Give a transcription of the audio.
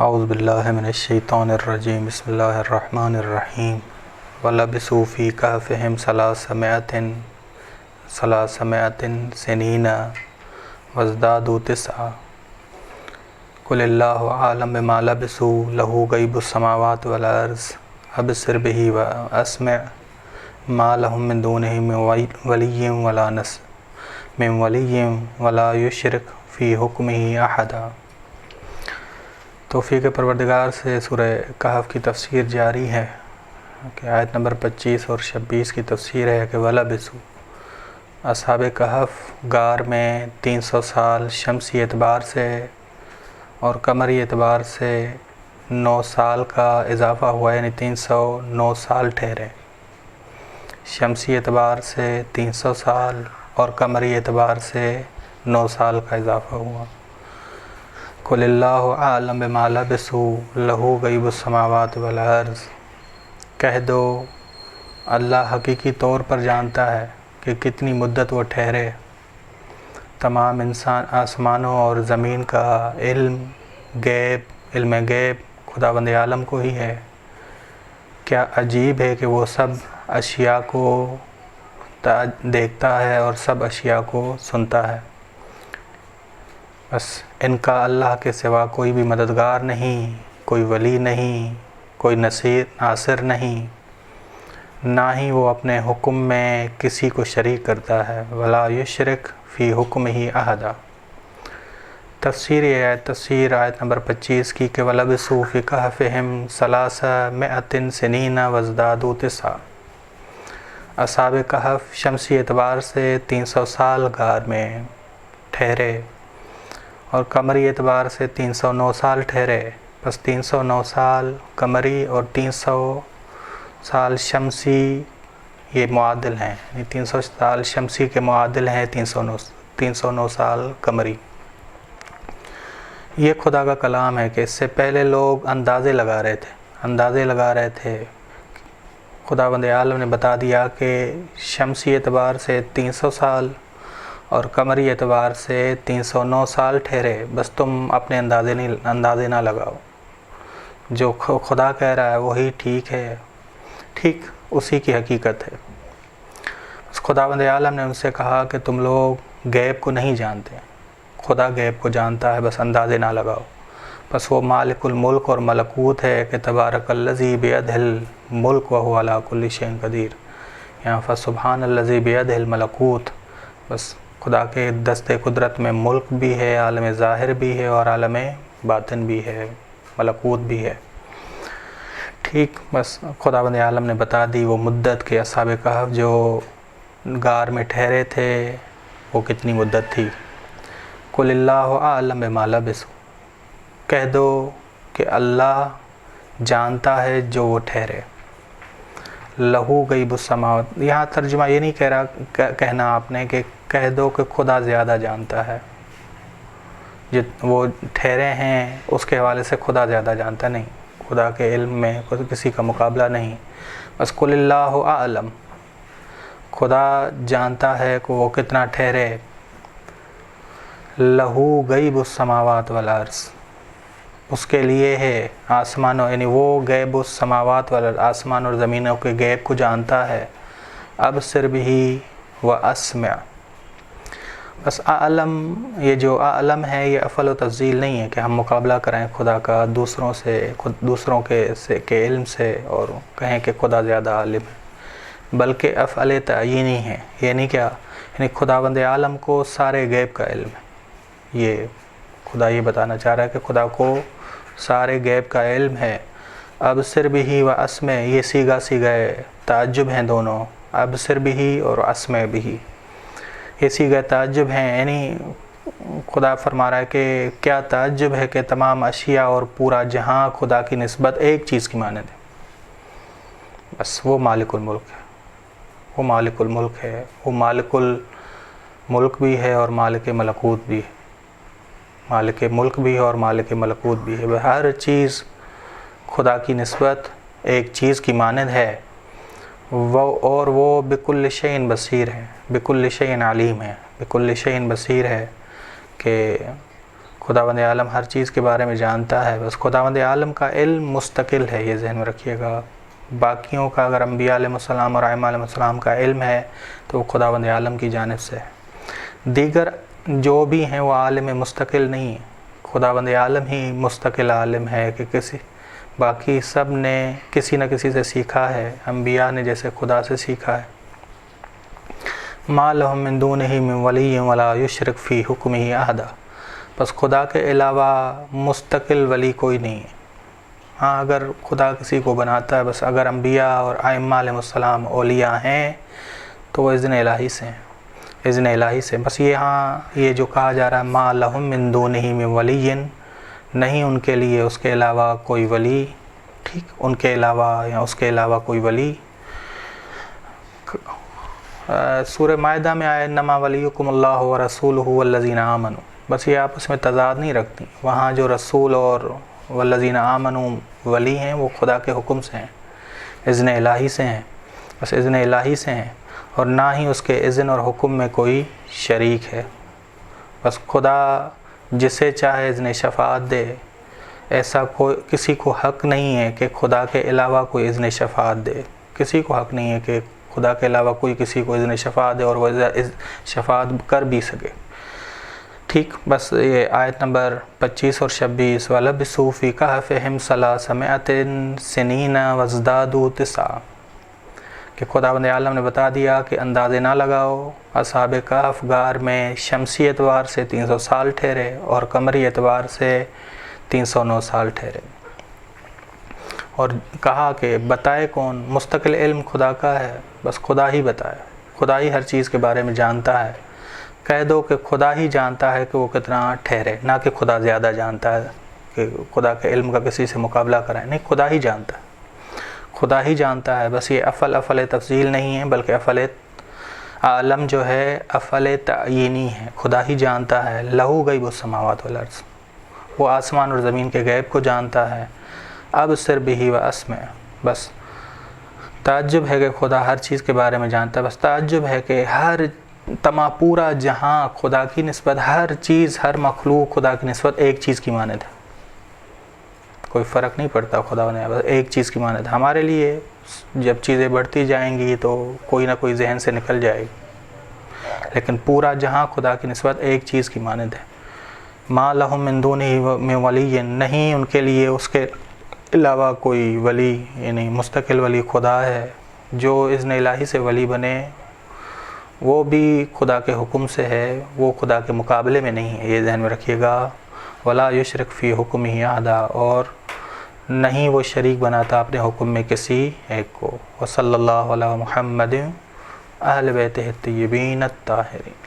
اعوذ باللہ من الشیطان الرجیم بسم اللہ الرحمن الرحیم وَلَبِثُوا فِي كَهْفِهِمْ ثَلَاثَمِائَةٍ سِنِينَ وَازْدَادُوا تِسْعًا قُلِ اللَّهُ أَعْلَمُ بِمَا لَبِثُوا لَهُ غَيْبُ السَّمَاوَاتِ وَالْأَرْضِ أَبْصِرْ بِهِ وَأَسْمِعْ مَا لَهُم مِّن دُونِهِ مِّن وَلِيٍّ وَلَا يُشْرِكُ فِي حُكْمِهِ أَحَدًا۔ توفیق پروردگار سے سورہ کہف کی تفسیر جاری ہے کہ آیت نمبر 25 اور 26 کی تفسیر ہے کہ وَلَبِثُوا، اصحاب کہف غار میں 300 سال شمسی اعتبار سے اور قمری اعتبار سے 9 سال کا اضافہ ہوا، یعنی 309 سال ٹھہرے۔ شمسی اعتبار سے 300 سال اور قمری اعتبار سے 9 سال کا اضافہ ہوا۔ قُلِ اللَّهُ أَعْلَمُ بِمَا لَبِثُوا لَهُ غَيْبُ السَّمَاوَاتِ وَالْأَرْضِ، کہہ دو اللہ حقیقی طور پر جانتا ہے کہ کتنی مدت وہ ٹھہرے۔ تمام آسمانوں اور زمین کا علم غیب خداوند عالم کو ہی ہے۔ کیا عجیب ہے کہ وہ سب اشیاء کو دیکھتا ہے اور سب اشیاء کو سنتا ہے۔ بس ان کا اللہ کے سوا کوئی بھی مددگار نہیں، کوئی ولی نہیں، کوئی ناصر نہیں، نہ ہی وہ اپنے حکم میں کسی کو شریک کرتا ہے۔ وَلَا يُشْرِكُ فِي حُكْمِهِ أَحَدًا۔ تفسیر آیت نمبر 25 کی کہ وَلَبِثُوا فِي كَهْفِهِمْ 300 سِنِينَ وَازْدَادُوا تِسْعًا۔ اصحاب کہف شمسی اعتبار سے 300 سال غار میں ٹھہرے اور قمری اعتبار سے 309 سال ٹھہرے۔ بس 309 سال قمری اور 300 سال شمسی یہ معادل ہیں، یعنی 300 سال شمسی کے معادل ہیں 309 سال قمری۔ یہ خدا کا کلام ہے کہ اس سے پہلے لوگ اندازے لگا رہے تھے۔ خداوند عالم نے بتا دیا کہ شمسی اعتبار سے 300 سال اور قمری اعتبار سے 309 سال ٹھہرے، بس تم اپنے اندازے نہ لگاؤ، جو خدا کہہ رہا ہے وہی ٹھیک ہے، ٹھیک اسی کی حقیقت ہے۔ بس خداوند عالم نے ان سے کہا کہ تم لوگ غیب کو نہیں جانتے، خدا غیب کو جانتا ہے، بس اندازے نہ لگاؤ۔ بس وہ مالک الملک اور ملکوت ہے کہ تبارک الذی بیدہ الملک وہو علی کل شیء قدیر، یہاں فسبحان الذی بیدہ الملکوت، بس خدا کے دست قدرت میں ملک بھی ہے، عالم ظاہر بھی ہے اور عالم باطن بھی ہے، ملکوت بھی ہے۔ ٹھیک، بس خداوند عالم نے بتا دی وہ مدت کہ اصحاب کہف جو غار میں ٹھہرے تھے وہ کتنی مدت تھی۔ قُلِ اللَّهُ أَعْلَمُ بِمَا لَبِثُوا، کہہ دو کہ اللہ جانتا ہے جو وہ ٹھہرے۔ لہو غیب السماوات، یہاں ترجمہ یہ نہیں کہنا آپ نے کہ کہہ دو کہ خدا زیادہ جانتا ہے، وہ ٹھہرے ہیں اس کے حوالے سے خدا زیادہ جانتا نہیں، خدا کے علم میں کسی کا مقابلہ نہیں۔ بس قُلِ اللَّهُ أَعْلَمُ، خدا جانتا ہے کہ وہ کتنا ٹھہرے۔ لہو غیب السماوات والارض، اس کے لیے ہے آسمانوں، یعنی وہ غیب السماوات والارض، آسمان اور زمینوں کے غیب کو جانتا ہے۔ ابصر بہ واسمع، بس اعلم، یہ جو اعلم ہے یہ افعل و تفضیل نہیں ہے کہ ہم مقابلہ کریں خدا کا دوسروں کے علم سے اور کہیں کہ خدا زیادہ عالم ہے، بلکہ افعل تعیینی ہے، یعنی کیا، یعنی خداوند عالم کو سارے غیب کا علم ہے۔ یہ خدا یہ بتانا چاہ رہا ہے کہ خدا کو سارے غیب کا علم ہے۔ ابصر بہ واسمع، یہ صیغہ تعجب ہیں دونوں، ابصر بہ اور اسمع بہ، یہ صیغہ تعجب ہیں، یعنی خدا فرما رہا ہے کہ کیا تعجب ہے کہ تمام اشیاء اور پورا جہاں خدا کی نسبت ایک چیز کی مانند ہے، بس وہ مالک الملک ہے، وہ مالک الملک ہے، وہ مالک الملک بھی ہے اور مالک ملکوت بھی ہے، مالک ملک بھی ہے اور مالک ملکوت بھی ہے، ہر چیز خدا کی نسبت ایک چیز کی مانند ہے، اور وہ بکل شیء بصیر ہے، بکل شیء علیم ہے، بکل شیء بصیر ہے، کہ خداوند عالم ہر چیز کے بارے میں جانتا ہے، بس خداوند عالم کا علم مستقل ہے، یہ ذہن میں رکھیے گا۔ باقیوں کا اگر انبیاء علیہ السلام اور ائمہ علیہ السلام کا علم ہے تو وہ خداوند عالم کی جانب سے ہے۔ دیگر جو بھی ہیں وہ عالم مستقل نہیں ہیں، خداوند عالم ہی مستقل عالم ہے کہ باقی سب نے کسی نہ کسی سے سیکھا ہے، انبیاء نے جیسے خدا سے سیکھا ہے۔ ما لہم من دونہ من ولی ولا یشرک فی حکمہ احدا، بس خدا کے علاوہ مستقل ولی کوئی نہیں ہے۔ ہاں اگر خدا کسی کو بناتا ہے، بس اگر انبیاء اور ائمہ علیہ السلام اولیاء ہیں تو وہ اذن الہی سے ہیں، اذن الہی سے۔ بس یہ جو کہا جا رہا ہے ما لہم من دونہ من ولی، نہیں ان کے لیے اس کے علاوہ کوئی ولی، ٹھیک، ان کے علاوہ یا اس کے علاوہ کوئی ولی۔ سورہ مائدہ میں آئے انما ولیکم اللہ ورسولہ والذین آمنوا، بس یہ آپس میں تضاد نہیں رکھتی، وہاں جو رسول اور والذین آمنوا ولی ہیں وہ خدا کے حکم سے ہیں، اذن الہی سے ہیں، بس اذن الہی سے ہیں، اور نہ ہی اس کے اذن اور حکم میں کوئی شریک ہے۔ بس خدا جسے چاہے اذن شفاعت دے، ایسا کوئی کسی کو حق نہیں ہے کہ خدا کے علاوہ کوئی اذن شفاعت دے، کسی کو حق نہیں ہے کہ خدا کے علاوہ کوئی کسی کو اذن شفاعت دے اور وہ شفاعت کر بھی سکے، ٹھیک۔ بس یہ آیت نمبر 25 اور 26 وَلَبِثُوا فِي كَهْفِهِمْ 300 سِنِينَ وَازْدَادُوا 9، کہ خداوند عالم نے بتا دیا کہ اندازے نہ لگاؤ، اصحاب کہف غار میں شمسی اعتبار سے 300 سال ٹھہرے اور قمری اعتبار سے 309 سال ٹھہرے۔ اور کہا کہ بتائے کون؟ مستقل علم خدا کا ہے، بس خدا ہی بتائے، خدا ہی ہر چیز کے بارے میں جانتا ہے۔ کہہ دو کہ خدا ہی جانتا ہے کہ وہ کتنا ٹھہرے، نہ کہ خدا زیادہ جانتا ہے کہ خدا کے علم کا کسی سے مقابلہ کرائے، نہیں، خدا ہی جانتا ہے، خدا ہی جانتا ہے۔ بس یہ افل تفضیل نہیں ہے، بلکہ افل عالم جو ہے افل تعینی ہے، خدا ہی جانتا ہے۔ لہو غیب السماوات والارض، وہ آسمان اور زمین کے غیب کو جانتا ہے۔ ابصر بہ واسمع، بس تعجب ہے کہ خدا ہر چیز کے بارے میں جانتا ہے، بس تعجب ہے کہ پورا جہاں خدا کی نسبت، ہر چیز، ہر مخلوق خدا کی نسبت ایک چیز کی مانند ہے، کوئی فرق نہیں پڑتا، خدا نے بس ایک چیز کی مانند۔ ہمارے لیے جب چیزیں بڑھتی جائیں گی تو کوئی نہ کوئی ذہن سے نکل جائے گی، لیکن پورا جہاں خدا کی نسبت ایک چیز کی مانند ہے۔ ما لہم من دونہ من ولی، نہیں ان کے لیے اس کے علاوہ کوئی ولی، یعنی مستقل ولی خدا ہے۔ جو اذن الہی سے ولی بنے وہ بھی خدا کے حکم سے ہے، وہ خدا کے مقابلے میں نہیں ہے، یہ ذہن میں رکھیے گا۔ ولا یشرک فی حکمہ احدا، اور نہیں وہ شریک بناتا اپنے حکم میں کسی ایک کو۔ وصلی اللہ علی محمد اہل بیتہ الطیبین الطاہرین۔